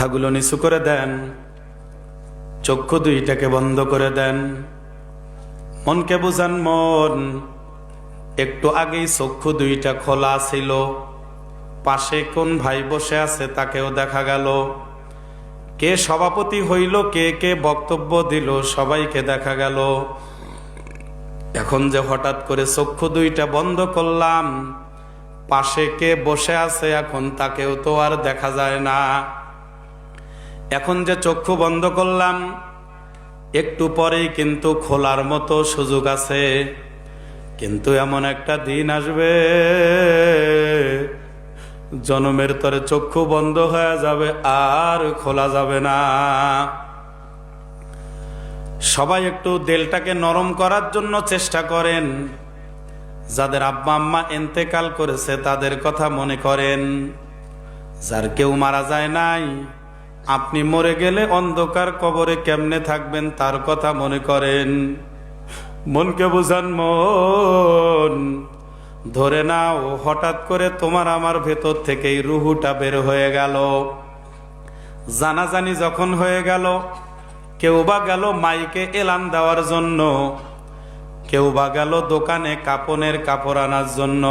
মাথাগুলো নিচু করে দেন, চক্ষু দুইটাকে বন্ধ করে দেন, মনকে বুঝান। মন, একটু আগেই চক্ষু দুইটা খোলা ছিল, পাশে কোন ভাই বসে আছে তাকেও দেখা গেল, কে সভাপতি হইল, কে কে বক্তব্য দিল, সবাইকে দেখা গেল। এখন যে হঠাৎ করে চক্ষু দুইটা বন্ধ করলাম, পাশে কে বসে আছে এখন তাকেও তো আর দেখা যায় না। এখন যে চক্ষু বন্ধ করলাম, একটু পরেই কিন্তু খোলার মতো সুযোগ আছে। কিন্তু এমন একটা দিন আসবে, জনমের তরে চক্ষু বন্ধ হয়ে যাবে, আর খোলা যাবে না। সবাই একটু দিলটাকে নরম করার জন্য চেষ্টা করেন। যাদের আব্বা আম্মা ইন্তেকাল করেছে তাদের কথা মনে করেন। যার কেউ মারা যায় নাই, আপনি মরে গেলে অন্ধকার কবরে কেমনে থাকবেন তার কথা মনে করেন। মনকে বুঝান। মন, ধরে নাও হঠাৎ করে তোমার আমার ভেতর থেকেই রুহুটা বের হয়ে গেল। জানাজানি যখন হয়ে গেল, কেউ বা গেল মাইকে এলান দেওয়ার জন্য, কেউ বা গেল দোকানে কাপনের কাপড় আনার জন্য,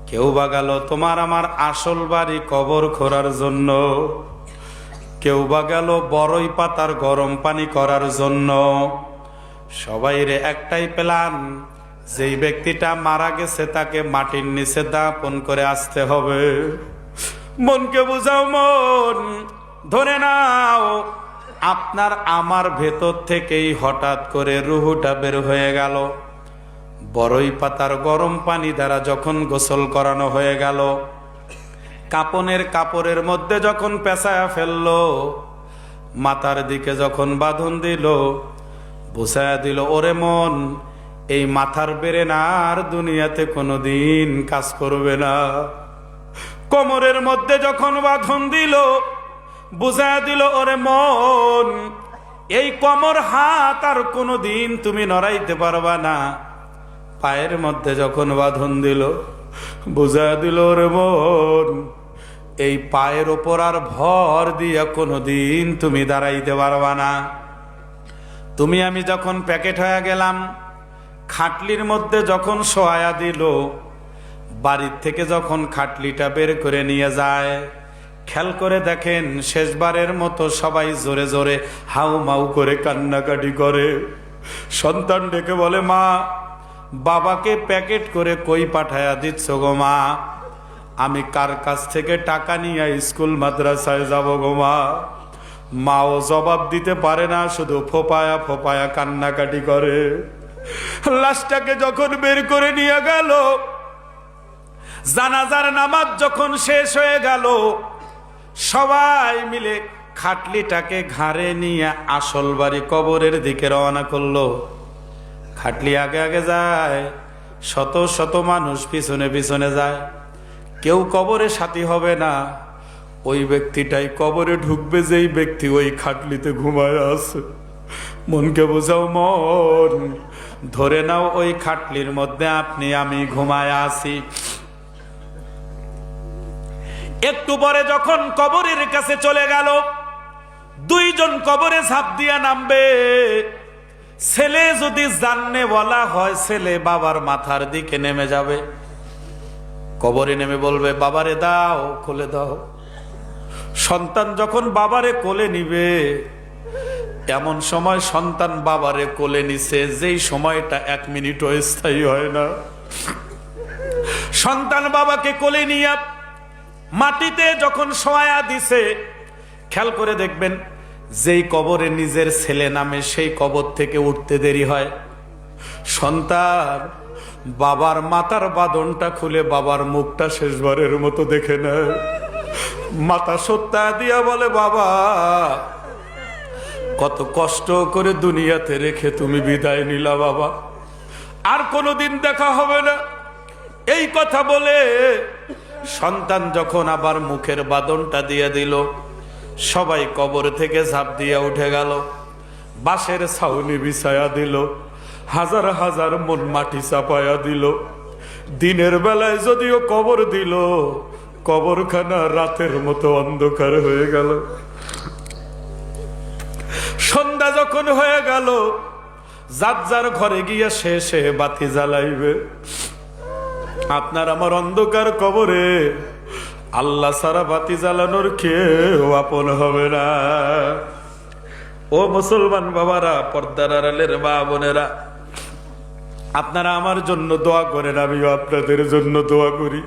কেউ বা গেল তোমার আমার আসল বাড়ি কবর খোঁড়ার জন্য, কেউ বা গেল বড়ই পাতার গরম পানি করার জন্য। সবাইরে একটাই প্ল্যান, যেই ব্যক্তিটা মারা গেছে তাকে মাটির নিচে দাপন করে আসতে হবে। মনকে বুঝাও। মন, ধরে নাও আপনার আমার ভেতর থেকেই হঠাৎ করে রুহুটা বের হয়ে গেল। বড়ই পাতার গরম পানি দ্বারা যখন গোসল করানো হয়ে গেল, কাপনের কাপড়ের মধ্যে যখন পেঁচায়া ফেললো, মাথার দিকে যখন বাঁধন দিল, বুঝায়া দিল, ওরে মন, এই মাথার বেরেন আর দুনিয়াতে কোনোদিন কাজ করবে না। কোমরের মধ্যে যখন বাঁধন দিল, বুঝায়া দিল, ওরে মন, এই কোমর হাত আর কোনোদিন তুমি নড়াইতে পারবা না। পায়ের মধ্যে যখন বাঁধন দিল, বুঝায়া দিল, ওরে মন, এই পায়ের ওপর আর ভর দিয়া কোনোদিন তুমি দাঁড়াইতে পারবা না। তুমি আমি যখন প্যাকেট হয়ে গেলাম, খাটলির মধ্যে যখন শোয়া দিল, বাড়ির থেকে যখন খাটলিটা বের করে নিয়ে যায়, খেয়াল করে দেখেন শেষবারের মতো সবাই জোরে জোরে হাউ মাউ করে কান্নাকাটি করে। সন্তান ডেকে বলে, মা, বাবাকে প্যাকেট করে কই পাঠায়া দিচ্ছ গো মা? আমি কার কাছ থেকে টাকা নিয়ে স্কুল মাদ্রাসায় যাব গো মা? মাও জবাব দিতে পারে না, শুধু ফোপায়া ফোপায়া কান্নাকাটি করে। লাশটাকে যখন বের করে নিয়ে গেল, জানাজার নামাজ যখন শেষ হয়ে গেল, সবাই মিলে খাটলিটাকে ঘাড়ে নিয়ে আসল বাড়ি কবরের দিকে রওনা করলো। খাটলি আগে আগে যায়, শত শত মানুষ পিছনে পিছনে যায়। কেউ কবরে সাথী হবে না, ওই ব্যক্তিটাই কবরে ঢুকবে যেই ব্যক্তি ওই খাটলিতে ঘুমায় আছে। মনকে বোঝাও। মন, ধরে নাও ওই খাটলির মধ্যে আপনি আমি ঘুমায় আছি। একটু পরে যখন কবরের কাছে চলে গেল, দুইজন কবরে ঝাঁপ দিয়া নামবে। ছেলে যদি জাননে বলা হয়, ছেলে বাবার মাথার দিকে নেমে যাবে, কবরে নেমে বলবে, বাবারে দাও, কোলে দাও। সন্তান যখন বাবারে কোলে নিবে, এমন সময় সন্তান বাবারে কোলে নিছে যেই সময়টা 1 মিনিটও স্থায়ী হয় না। সন্তান বাবাকে কোলে নিয়ে মাটিতে যখন শোয়া দিছে, খেয়াল করে দেখবেন যেই কবরে নিজের ছেলে নামে সেই কবর থেকে উঠতে দেরি হয়। সন্তান বাবার মাথার বাঁধনটা খুলে বাবার মুখটা শেষবারের মতো দেখে নেয়। মাথা সত্তা দিয়া বলে, বাবা, কত কষ্ট করে দুনিয়াতে রেখে তুমি বিদায় নিলা বাবা, আর কোনোদিন দেখা হবে না। এই কথা বলে সন্তান যখন আবার মুখের বাঁধনটা দিয়ে দিল, সবাই কবর থেকে ঝাঁপ দিয়ে উঠে গেল। বাঁশের ছাউনি বিছায়া দিল, হাজার হাজার মন মাটি চাপায়া দিল। দিনের বেলায় যদিও কবর দিল, কবরখানা রাতের মতো অন্ধকার হয়ে গেল। সন্ধ্যা যখন হয়ে গেল, যার যার ঘরে গিয়া সে বাতি জ্বালাইবে। আপনার আমার অন্ধকার কবরে আল্লাহ সারা বাতি জ্বালানোর কেউ আপন হবে না। ও মুসলমান বাবারা, পর্দার আড়ালের মা বোনেরা, আপনারা আমার জন্য দোয়া করেন, আমিও আপনাদের জন্য দোয়া করি।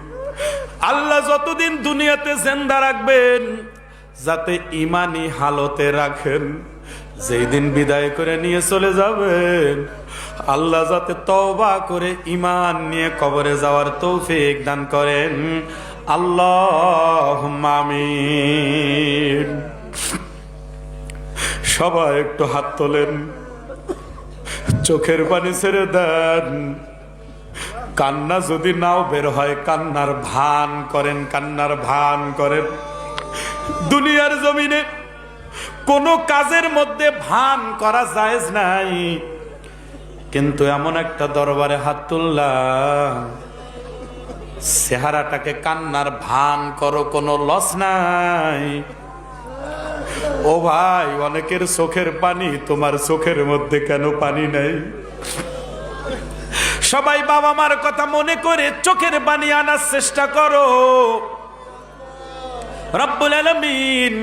আল্লাহ যতদিন দুনিয়াতে জিন্দা রাখবেন, যাতে ইমানি হালতে রাখেন। যেই দিন বিদায় করে নিয়ে চলে যাবেন, আল্লাহ যাতে তওবা করে ইমান নিয়ে কবরে যাওয়ার তৌফিক দান করেন। আল্লাহুম্মা আমিন। সবাই একটু হাত তোলেন, চোখের পানি ছেড়ে দেন। কান্না যদি নাও বের হয়, কান্নার ভান করেন, কান্নার ভান করেন। দুনিয়ার জমিনে কোন কাজের মধ্যে ভান করা জায়েজ নাই, কিন্তু এমন একটা দরবারে হাত তুললাম, চেহারাটাকে কান্নার ভান করো, কোনো লস নাই। ও ভাই, অনেকের চোখের পানি, তোমার চোখের মধ্যে কেন পানি নাই? সবাই বাবা মার কথা মনে করে চোখের পানি আনার চেষ্টা করো। রব্বুল আলামিন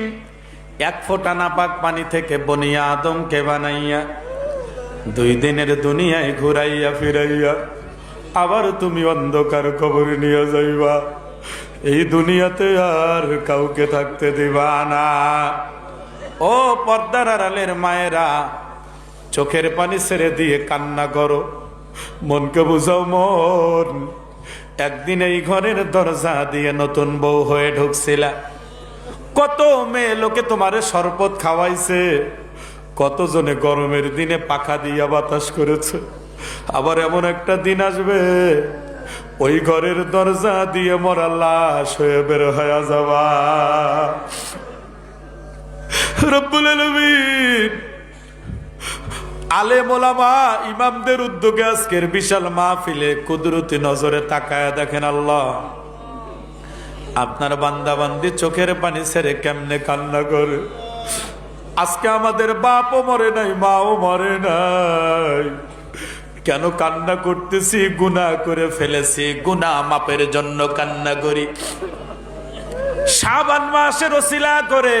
এক ফোঁটা নাপাক পানি থেকে বনিয়া আদমকে বানাইয়া 2 দিনের দুনিয়ায় ঘুরাইয়া ফিরাইয়া আবার তুমি অন্ধকার কবরে নিয়ে যাইবা। এই দুনিয়াতে আর কাউকে থাকতে দিবা না। ও পর্দার আড়ালের মায়েরা, চোখের পানি ছেড়ে দিয়ে কান্না করো, মনকে বুঝাও। মন, একদিন এই ঘরের দরজা দিয়ে নতুন বউ হয়ে ঢুকছিলা, কত মেয়ে লোকে তোমারে শরবত খাওয়াইছে, কতজনে গরমের দিনে পাখা দিয়া বাতাস করেছে। আবার এমন একটা দিন আসবে, ওই ঘরের দরজা দিয়ে মরা লাশ হয়ে বের হয়ে যাবা। রব্বুল আলামিন আলেম ওলামা ইমামদের উদ্যোগে আজকের বিশাল মাহফিলে কুদরতি নজরে তাকায়া দেখেন, আল্লাহ আপনার বান্দা বান্দি চোখের পানি ছেড়ে কেমনে কান্না করে। আজকে আমাদের বাপও মরে নাই, মাও মরে নাই, কেন কান্না করতেছি? গুনাহ করে ফেলেছি, গুনাহ মাপের জন্য কান্না করি। শাবান মাসের ওসিলা করে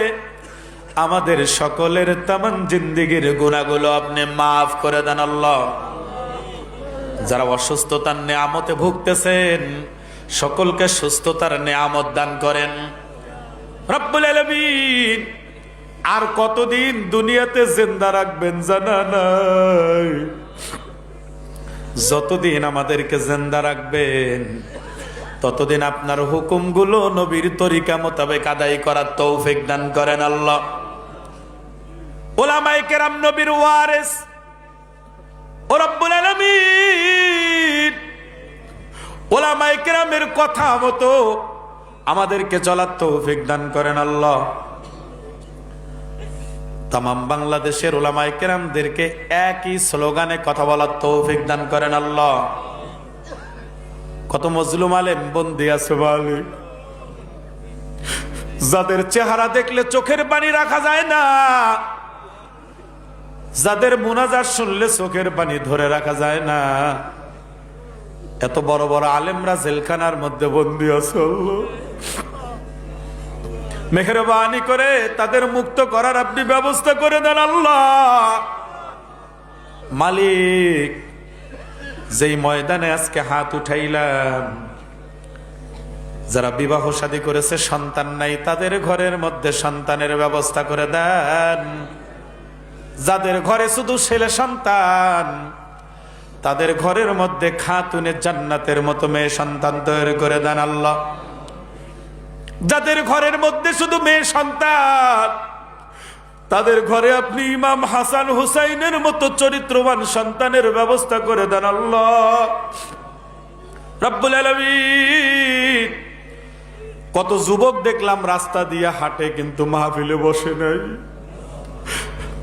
আমাদের সকলের তামাম জিন্দেগির গুনাহগুলো আপনি মাফ করে দেন আল্লাহ। যারা অসুস্থতার নেয়ামতে ভুগতেছেন, সকলকে সুস্থতার নেয়ামত দান করেন রব্বুল আলামিন। আর কতদিন দুনিয়াতে জিন্দা রাখবেন জানা নাই। যতদিন আমাদেরকে জিন্দা রাখবেন, ততদিন আপনার হুকুমগুলো নবীর তরিকা মোতাবেক আদায় করার তৌফিক দান করেন আল্লাহ। উলামায়ে কেরাম নবীর ওয়ারিস, ও রব্বুল আলামিন উলামায়ে কেরামের কথা মতো আমাদেরকে চলার তৌফিক দান করেন আল্লাহ। তামাম বাংলাদেশের উলামায়ে কেরামদেরকে একই স্লোগানে কথা বলার তৌফিক দান করেন আল্লাহ। কত মজলুম আলেম বন্দী আছে মালিক, যাদের চেহারা দেখলে চোখের পানি রাখা যায় না, যাদের মুনাজাত শুনলে চোখের পানি ধরে রাখা যায় না, এত বড় বড় আলেমরা জেলখানার মধ্যে বন্দী আছে। মেহেরবানি করে তাদের মুক্ত করার আপনি ব্যবস্থা করে দেন আল্লাহ। মালিক, যেই ময়দানে আজকে হাত উঠাইলাম, যারা বিবাহ শাদী করেছে সন্তান নাই, তাদের ঘরের মধ্যে সন্তানের ব্যবস্থা করে দেন। যাদের ঘরে শুধু ছেলে সন্তান, তাদের ঘরের মধ্যে খাতুনে জান্নাতের মতো মেয়ে সন্তান তৈরি করে দেন আল্লাহ। যাদের ঘরের মধ্যে শুধু মেয়ে সন্তান, তাদের ঘরে আপনি ইমাম হাসান হুসাইনের মতো চরিত্রবান সন্তানের ব্যবস্থা করে দেন আল্লাহ রব্বুল আলামিন। কত যুবক দেখলাম রাস্তা দিয়ে হাঁটে, কিন্তু মাহফিলে বসে নাই।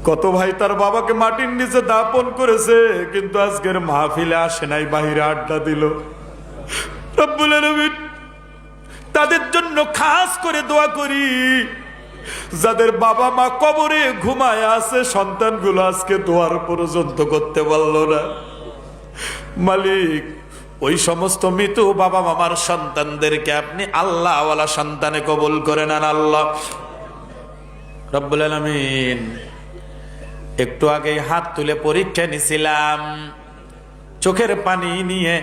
কত ভাই তার বাবাকে মাটির নিচে দাপন করেছে, কিন্তু আজকের মাহফিলে আসে নাই, বাহিরে আড্ডা দিল। রব্বুল আলামিন তাদের জন্য খাস করে দোয়া করি যাদের বাবা মা কবরে ঘুমায় আছে, সন্তানগুলো আজকে দোয়ার পর্যন্ত করতে পারলো না। মালিক, ওই সমস্ত মৃত বাবা মামার সন্তানদেরকে আপনি আল্লাহওয়ালা সন্তানে কবুল করে নেন আল্লাহ রব্বুল আলামিন। একটু আগে হাত তুলে পরীক্ষা নিছিলাম, চোখের পানি নিয়ে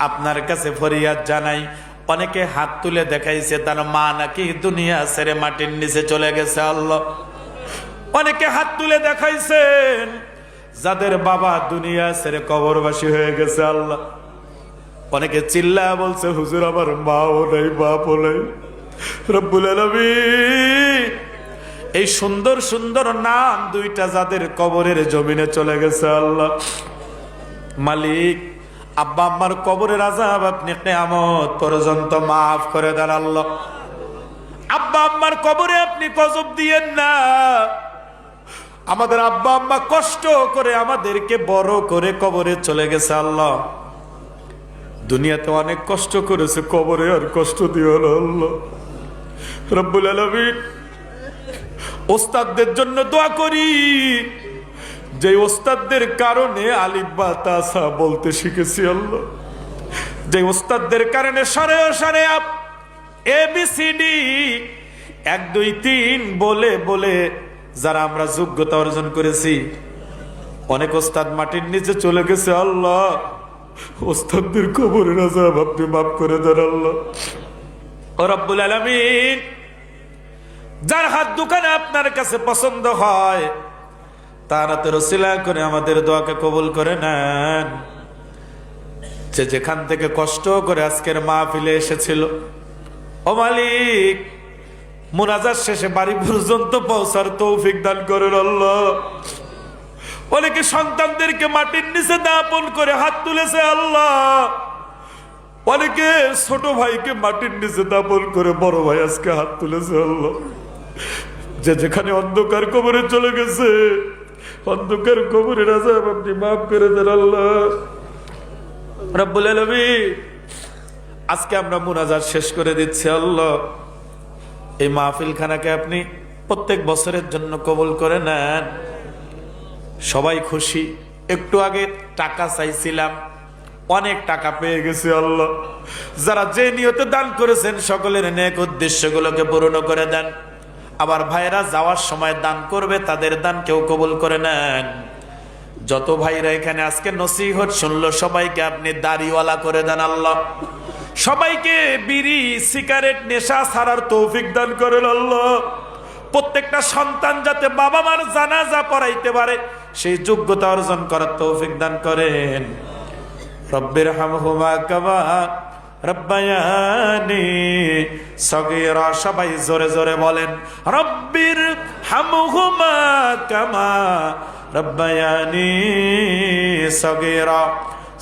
আপনার কাছে ফরিয়াদ জানাই। অনেকে হাত তুলে দেখাইছে তার মা নাকি দুনিয়া ছেড়ে মাটির নিচে চলে গেছে আল্লাহ। অনেকে হাত তুলে দেখাইছেন যাদের বাবা দুনিয়া ছেড়ে কবরবাসী হয়ে গেছে আল্লাহ। অনেকে চিল্লা বলছে হুজুর আমার মাও নাই বাপও নাই। রব্বুল আলামিন, এই সুন্দর সুন্দর নাম দুইটা যাদের কবরের জমিনে চলে গেছে আল্লাহ, মালিক আব্বা আম্মার কবরের আযাব আপনি কিয়ামত পর্যন্ত মাফ করে দেন আল্লাহ। আব্বা আম্মার কবরে আপনি গজব দিয়েন না। আমাদের আব্বা আম্মা কষ্ট করে আমাদেরকে বড় করে কবরে চলে গেছে আল্লাহ। দুনিয়াতে অনেক কষ্ট করেছে, কবরে আর কষ্ট দিও না আল্লাহ রব্বুল আলামিন। ওস্তাদদের জন্য দোয়া করি, যে ওস্তাদদের কারণে আলিফ বা তা সা বলতে শিখেছি আল্লাহ। যে ওস্তাদদের কারণে সরে সরে ABCD 1 2 3 বলে বলে যারা আমরা যোগ্যতা অর্জন করেছি, অনেক ওস্তাদ মাটির নিচে চলে গেছে আল্লাহ। ওস্তাদদের কবরের আযাব আপনি মাফ করে দেন আল্লাহ রব্বুল আলামিন। যার হাত দোকানে আপনার কাছে পছন্দ হয় তার হাতের ওসিলা করে আমাদের দোয়াকে কবুল করে নেন। যে যেখান থেকে কষ্ট করে আজকের মাহফিলে এসেছিল, ও মালিক মুনাজাত শেষে বাড়ি পর্যন্ত পৌঁছার তৌফিক দান করেন আল্লাহ। অনেকে সন্তানদেরকে মাটির নিচে দাপন করে হাত তুলেছে আল্লাহ। অনেকে ছোট ভাইকে মাটির নিচে দাপন করে বড় ভাই আজকে হাত তুলেছে আল্লাহ। যে যেখানে অন্ধকার কবরে চলে গেছে, অন্ধকার কবরের আযাব আপনি মাফ করে দেন আল্লাহ রব্বুল আলামিন। আজকে আমরা মুনাজাত শেষ করে দিচ্ছি আল্লাহ। এই মাহফিলখানাকে আপনি প্রত্যেক বছরের জন্য কবুল করে নেন। সবাই খুশি। একটু আগে টাকা চাইছিলাম, অনেক টাকা পেয়ে গেছি আল্লাহ। যারা যে নিয়তে দান করেছেন সকলের নেক উদ্দেশ্যগুলোকে পূর্ণ করে দেন। আবার ভাইরা যাওয়ার সময় দান করবে, তাদের দান কেউ কবুল করে নেন। যত ভাইরা এখানে আজকে নসিহত শুনলো সবাইকে আপনি দাড়িওয়ালা করে দেন আল্লাহ। সবাইকে বিড়ি সিগারেট নেশা ছাড়ার তৌফিক দান করেন আল্লাহ। প্রত্যেকটা সন্তান যাতে বাবা মার জানাজা পড়াইতে পারে সেই যোগ্যতা অর্জন করার তৌফিক দান করেন। রব্বির হামহুমা কামা রব্বায়ানি সগীরা। সবাই জোরে জোরে বলেন রব্বির হামহুমা কামা রব্বায়ানি সগীরা।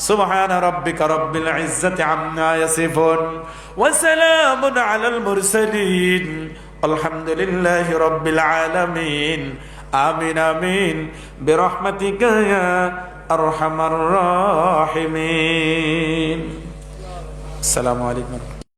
সুবহান রাব্বিকা রব্বিল ইজ্জাতি আম্মা ইয়াসিফুন ওয়া সালামুন আলাল মুরসালিন আলহামদুলিল্লাহি রাব্বিল আলামিন। আমিন আমিন বিরহমাতিকা ইয়া আরহামার রাহিমিন। আসসালামু আলাইকুম।